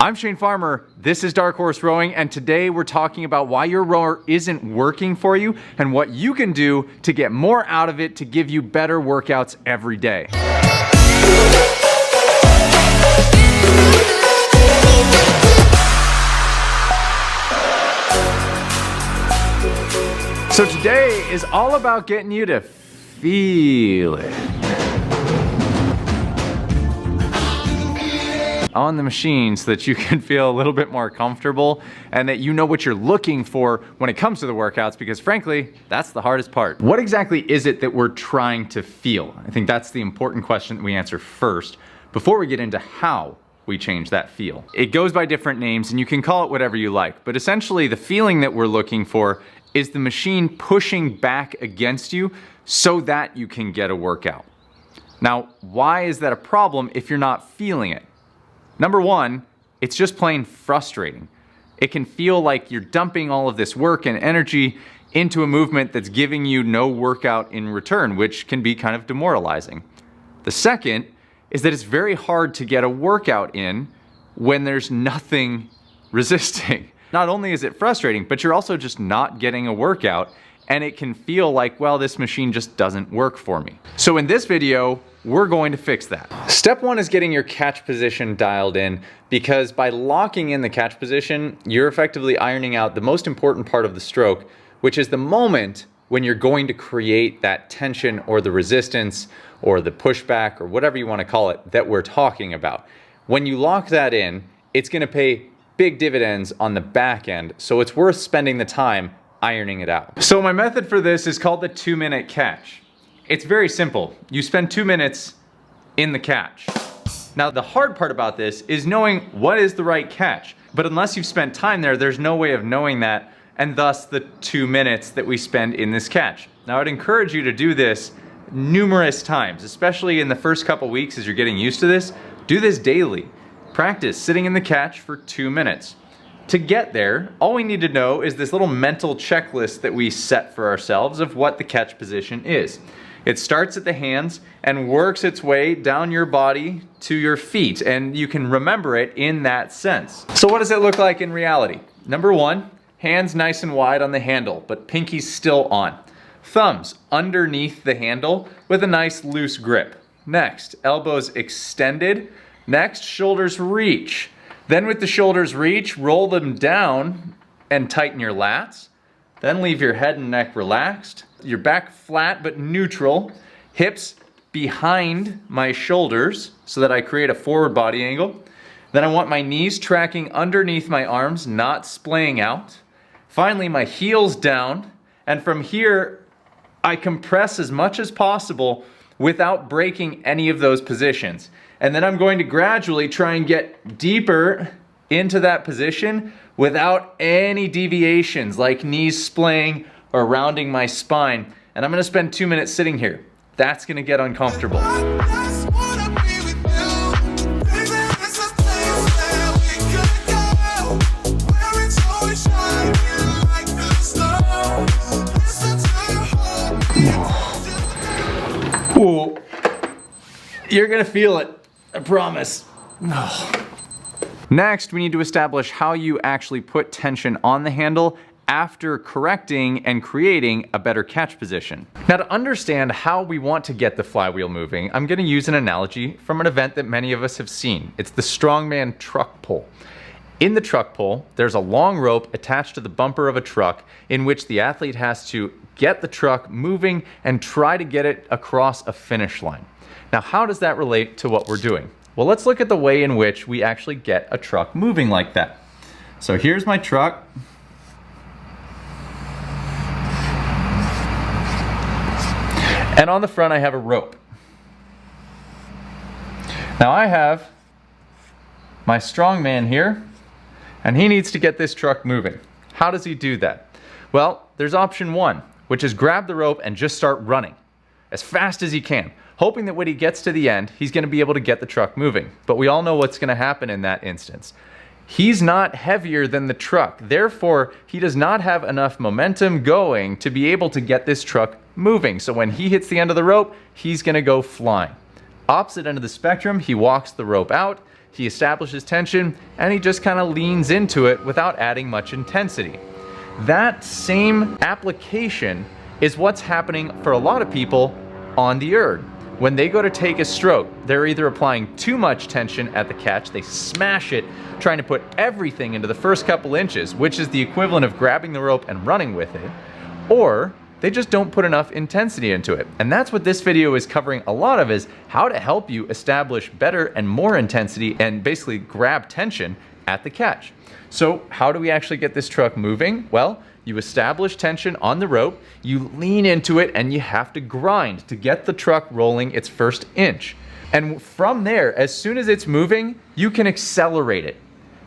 I'm Shane Farmer, this is Dark Horse Rowing, and today we're talking about why your rower isn't working for you and what you can do to get more out of it to give you better workouts every day. So today is all about getting you to feel it on the machine so that you can feel a little bit more comfortable and that you know what you're looking for when it comes to the workouts, because frankly, that's the hardest part. What exactly is it that we're trying to feel? I think that's the important question that we answer first before we get into how we change that feel. It goes by different names and you can call it whatever you like, but essentially the feeling that we're looking for is the machine pushing back against you so that you can get a workout. Now, why is that a problem if you're not feeling it? Number one, it's just plain frustrating. It can feel like you're dumping all of this work and energy into a movement that's giving you no workout in return, which can be kind of demoralizing. The second is that it's very hard to get a workout in when there's nothing resisting. Not only is it frustrating, but you're also just not getting a workout, and it can feel like, well, this machine just doesn't work for me. So in this video, we're going to fix that. Step one is getting your catch position dialed in, because by locking in the catch position, you're effectively ironing out the most important part of the stroke, which is the moment when you're going to create that tension or the resistance or the pushback or whatever you want to call it that we're talking about. When you lock that in, it's going to pay big dividends on the back end, so it's worth spending the time ironing it out. So my method for this is called the 2-minute catch. It's very simple. You spend 2 minutes in the catch. Now the hard part about this is knowing what is the right catch, but unless you've spent time there, there's no way of knowing that, and thus the 2 minutes that we spend in this catch. Now I'd encourage you to do this numerous times, especially in the first couple weeks as you're getting used to this. Do this daily. Practice sitting in the catch for 2 minutes. To get there, all we need to know is this little mental checklist that we set for ourselves of what the catch position is. It starts at the hands and works its way down your body to your feet, and you can remember it in that sense. So what does it look like in reality? Number one, hands nice and wide on the handle, but pinkies still on. Thumbs underneath the handle with a nice loose grip. Next, elbows extended. Next, shoulders reach. Then with the shoulders reach, roll them down and tighten your lats. Then leave your head and neck relaxed. Your back flat but neutral. Hips behind my shoulders so that I create a forward body angle. Then I want my knees tracking underneath my arms, not splaying out. Finally, my heels down. And from here, I compress as much as possible without breaking any of those positions. And then I'm going to gradually try and get deeper into that position without any deviations like knees splaying or rounding my spine. And I'm going to spend 2 minutes sitting here. That's going to get uncomfortable. Ooh. You're going to feel it. I promise. Next, we need to establish how you actually put tension on the handle after correcting and creating a better catch position. Now, to understand how we want to get the flywheel moving, I'm going to use an analogy from an event that many of us have seen. It's the strongman truck pull. In the truck pull, there's a long rope attached to the bumper of a truck in which the athlete has to get the truck moving and try to get it across a finish line. Now, how does that relate to what we're doing? Well, let's look at the way in which we actually get a truck moving like that. So here's my truck. And on the front, I have a rope. Now I have my strongman here, and he needs to get this truck moving. How does he do that? Well, there's option one, which is grab the rope and just start running as fast as he can, hoping that when he gets to the end, he's going to be able to get the truck moving. But we all know what's going to happen in that instance. He's not heavier than the truck. Therefore, he does not have enough momentum going to be able to get this truck moving. So when he hits the end of the rope, he's going to go flying. Opposite end of the spectrum, he walks the rope out, he establishes tension, and he just kind of leans into it without adding much intensity. That same application is what's happening for a lot of people on the erg. When they go to take a stroke, they're either applying too much tension at the catch, they smash it, trying to put everything into the first couple inches, which is the equivalent of grabbing the rope and running with it, or they just don't put enough intensity into it. And that's what this video is covering a lot of, is how to help you establish better and more intensity and basically grab tension at the catch. So how do we actually get this truck moving? Well, you establish tension on the rope, you lean into it, and you have to grind to get the truck rolling its first inch. And from there, as soon as it's moving, you can accelerate it.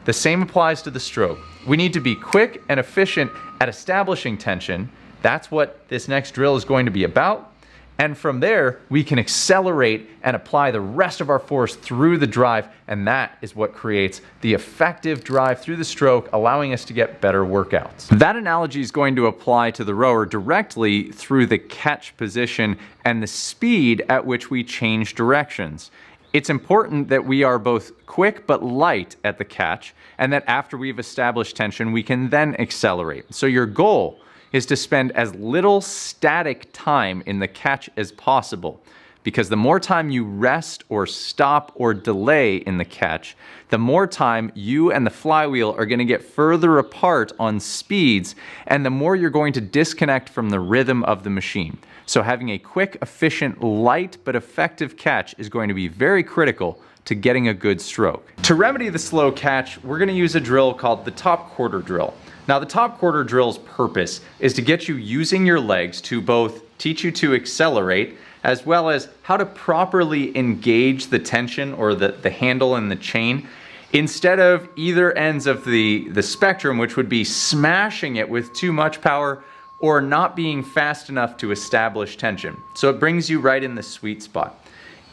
The same applies to the stroke. We need to be quick and efficient at establishing tension. That's what this next drill is going to be about. And from there, we can accelerate and apply the rest of our force through the drive, and that is what creates the effective drive through the stroke, allowing us to get better workouts. That analogy is going to apply to the rower directly through the catch position and the speed at which we change directions. It's important that we are both quick but light at the catch, and that after we've established tension, we can then accelerate. So your goal is to spend as little static time in the catch as possible, because the more time you rest or stop or delay in the catch, the more time you and the flywheel are going to get further apart on speeds, and the more you're going to disconnect from the rhythm of the machine. So having a quick, efficient, light but effective catch is going to be very critical to getting a good stroke. To remedy the slow catch, we're going to use a drill called the top quarter drill. Now, the top quarter drill's purpose is to get you using your legs to both teach you to accelerate, as well as how to properly engage the tension or the handle and the chain, instead of either ends of the spectrum, which would be smashing it with too much power or not being fast enough to establish tension. So it brings you right in the sweet spot.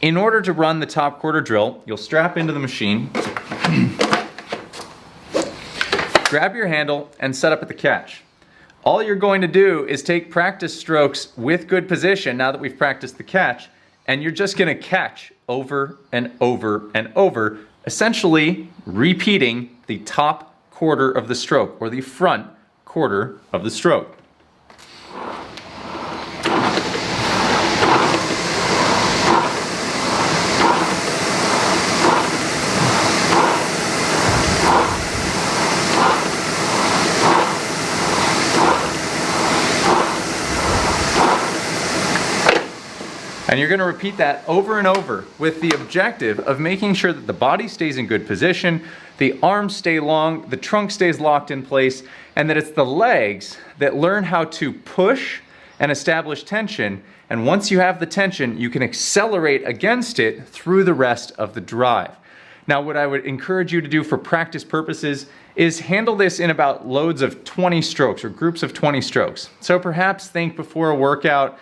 In order to run the top quarter drill, you'll strap into the machine, grab your handle, and set up at the catch. All you're going to do is take practice strokes with good position now that we've practiced the catch, and you're just going to catch over and over and over, essentially repeating the top quarter of the stroke, or the front quarter of the stroke. And you're going to repeat that over and over with the objective of making sure that the body stays in good position, the arms stay long, the trunk stays locked in place, and that it's the legs that learn how to push and establish tension. And once you have the tension, you can accelerate against it through the rest of the drive. Now, what I would encourage you to do for practice purposes is handle this in about loads of 20 strokes or groups of 20 strokes. So perhaps think before a workout,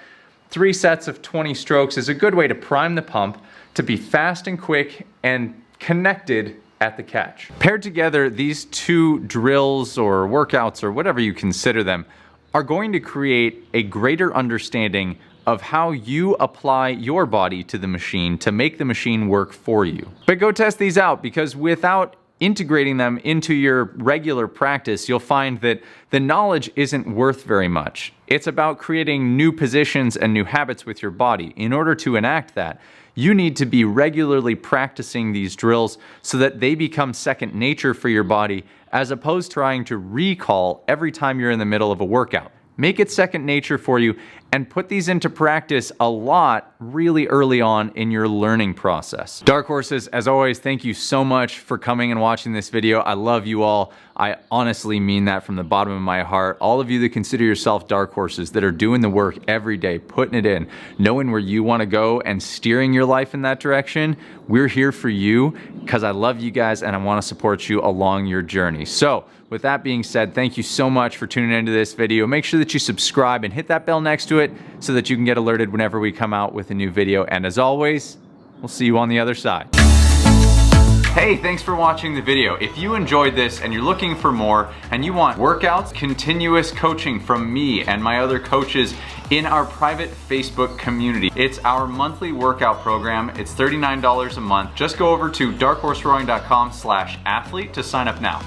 3 sets of 20 strokes is a good way to prime the pump, to be fast and quick and connected at the catch. Paired together, these two drills or workouts or whatever you consider them are going to create a greater understanding of how you apply your body to the machine to make the machine work for you. But go test these out, because without integrating them into your regular practice, you'll find that the knowledge isn't worth very much. It's about creating new positions and new habits with your body. In order to enact that, you need to be regularly practicing these drills so that they become second nature for your body, as opposed to trying to recall every time you're in the middle of a workout. Make it second nature for you, and put these into practice a lot really early on in your learning process. Dark Horses, as always, thank you so much for coming and watching this video. I love you all. I honestly mean that from the bottom of my heart. All of you that consider yourself Dark Horses, that are doing the work every day, putting it in, knowing where you want to go and steering your life in that direction, we're here for you, because I love you guys and I want to support you along your journey. So with that being said, thank you so much for tuning into this video. Make sure that you subscribe and hit that bell next to it so that you can get alerted whenever we come out with a new video. And as always, we'll see you on the other side. Hey, thanks for watching the video. If you enjoyed this and you're looking for more and you want workouts, continuous coaching from me and my other coaches in our private Facebook community, it's our monthly workout program. It's $39 a month. Just go over to darkhorserowing.com/athlete to sign up now.